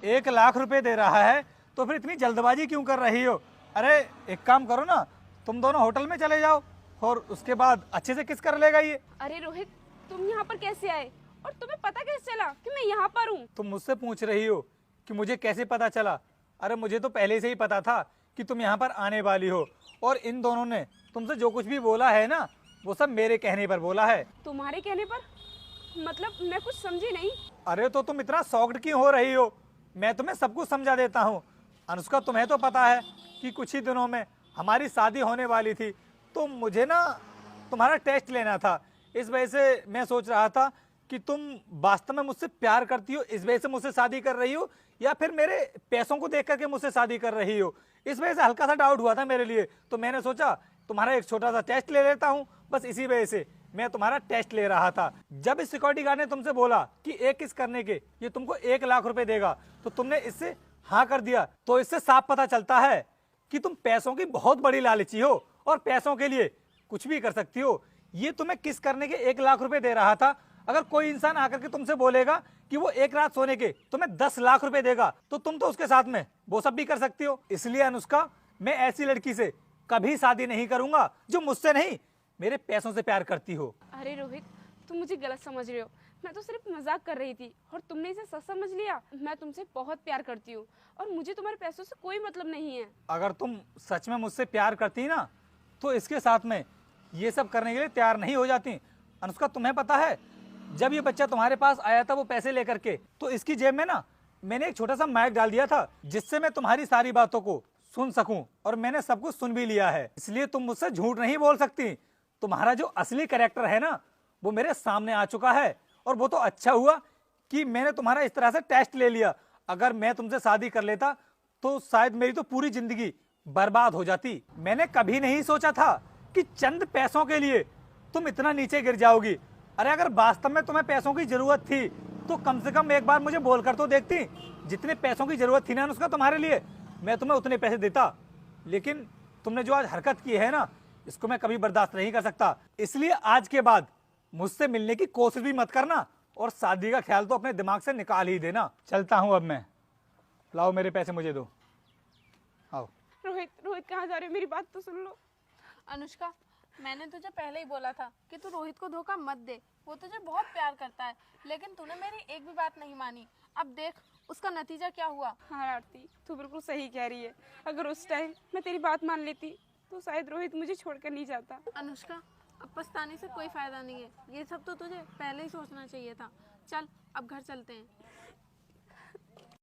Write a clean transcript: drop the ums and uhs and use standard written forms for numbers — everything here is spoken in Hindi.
1 लाख रुपए दे रहा है तो फिर इतनी जल्दबाजी क्यों कर रही हो? अरे एक काम करो ना, तुम दोनों होटल में चले जाओ और उसके बाद अच्छे से किस कर लेगा ये। अरे रोहित, तुम यहाँ पर कैसे आए और तुम्हें पता कैसे चला कि मैं यहाँ पर हूँ? तुम मुझसे पूछ रही हो कि मुझे कैसे पता चला? अरे मुझे तो पहले से ही पता था कि तुम यहाँ पर आने वाली हो, और इन दोनों ने तुमसे जो कुछ भी बोला है ना, वो सब मेरे कहने पर बोला है। तुम्हारे कहने पर? मतलब मैं कुछ समझी नहीं। अरे तो तुम इतना शॉक्ड क्यों हो रही हो? मैं तुम्हें सब कुछ समझा देता हूँ। अनुष्का, तुम्हें तो पता है कि कुछ ही दिनों में हमारी शादी होने वाली थी, तो मुझे ना तुम्हारा टेस्ट लेना था। इस वजह से मैं सोच रहा था कि तुम वास्तव में मुझसे प्यार करती हो, इस वजह से मुझसे शादी कर रही हो, या फिर मेरे पैसों को देख करके मुझसे शादी कर रही हो। इस वजह से हल्का सा डाउट हुआ था मेरे लिए, तो मैंने सोचा तुम्हारा एक छोटा सा टेस्ट ले लेता हूँ। बस इसी वजह से मैं तुम्हारा टेस्ट ले रहा था। जब इस सिक्योरिटी गार्ड ने तुमसे बोला कि एक किस करने के ये तुमको 1 लाख रुपए देगा, तो तुमने इससे हाँ कर दिया। तो इससे साफ पता चलता है कि तुम पैसों की बहुत बड़ी लालची हो और पैसों के लिए कुछ भी कर सकती हो। ये तुम्हें किस करने के 1 लाख रुपए दे रहा था। अगर कोई इंसान आकर के तुमसे बोलेगा कि वो एक रात सोने के तुम्हें 10 लाख रुपए देगा, तो तुम तो उसके साथ में वो सब भी कर सकती हो। इसलिए अनुष्का, मैं ऐसी लड़की से कभी शादी नहीं करूंगा जो मुझसे नहीं, मेरे पैसों से प्यार करती हो। अरे रोहित, तुम मुझे गलत समझ रहे हो। मैं तो सिर्फ मजाक कर रही थी और तुमने इसे सच समझ लिया। मैं तुमसे बहुत प्यार करती हूँ और मुझे तुम्हारे पैसों से कोई मतलब नहीं है। अगर तुम सच में मुझसे प्यार करती ना, तो इसके साथ में ये सब करने के लिए तैयार नहीं हो जाती। अनुष्का, तुम्हें पता है, जब ये बच्चा तुम्हारे पास आया था वो पैसे लेकर के, तो इसकी जेब में ना मैंने एक छोटा सा माइक डाल दिया था, जिससे मैं तुम्हारी सारी बातों को सुन सकूं, और मैंने सब कुछ सुन भी लिया है। इसलिए तुम मुझसे झूठ नहीं बोल सकती। तुम्हारा जो असली कैरेक्टर है ना, वो मेरे सामने आ चुका है, और वो तो अच्छा हुआ कि मैंने तुम्हारा इस तरह से टेस्ट ले लिया। अगर मैं तुमसे शादी कर लेता तो शायद मेरी तो पूरी जिंदगी बर्बाद हो जाती। मैंने कभी नहीं सोचा था कि चंद पैसों के लिए तुम इतना नीचे गिर जाओगी। अरे अगर वास्तव में तुम्हें पैसों की जरूरत थी, तो कम से कम एक बार मुझे बोलकर तो देखती। जितने पैसों की जरूरत थी ना उसका तुम्हारे लिए, मैं तुम्हें उतने पैसे देता। लेकिन तुमने जो आज हरकत की है ना, इसको मैं कभी बर्दाश्त नहीं कर सकता। इसलिए आज के बाद मुझसे मिलने की कोशिश भी मत करना, और शादी का ख्याल तो अपने दिमाग से निकाल ही देना। चलता हूं अब मैं। लाओ मेरे पैसे मुझे दो। आओ। रोहित, रोहित कहाँ जा रहे हो? मेरी बात तो सुन लो। अनुष्का, मैंने तुझे पहले ही बोला था कि तू रोहित को धोखा मत दे। वो तुझे बहुत प्यार करता है, लेकिन तूने मेरी एक भी बात नहीं मानी। अब देख उसका नतीजा क्या हुआ। हाँ आरती, तू बिल्कुल सही कह रही है। अगर उस टाइम मैं तेरी बात मान लेती तो शायद रोहित मुझे छोड़कर नहीं जाता। अनुष्का, अब पछताने से कोई फायदा नहीं है। ये सब तो तुझे पहले ही सोचना चाहिए था। चल अब घर चलते हैं।